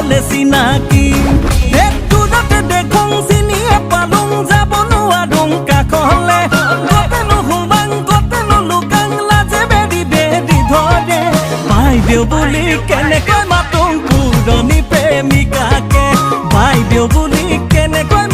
হলে চিনাকি একটু যাতে দেখুন চিনিয়ে পালুং যাব নোৱাৰোঁ কাষলে কতেনো হুবাং কতেনো লুকাং লাজে বেৰি বেৰি ধৰে বাইদেউ বুলি কেনেকৈ মাতোঁ পুৰণি প্ৰেমিকাকে বাইদেউ বুলি কেনেকৈ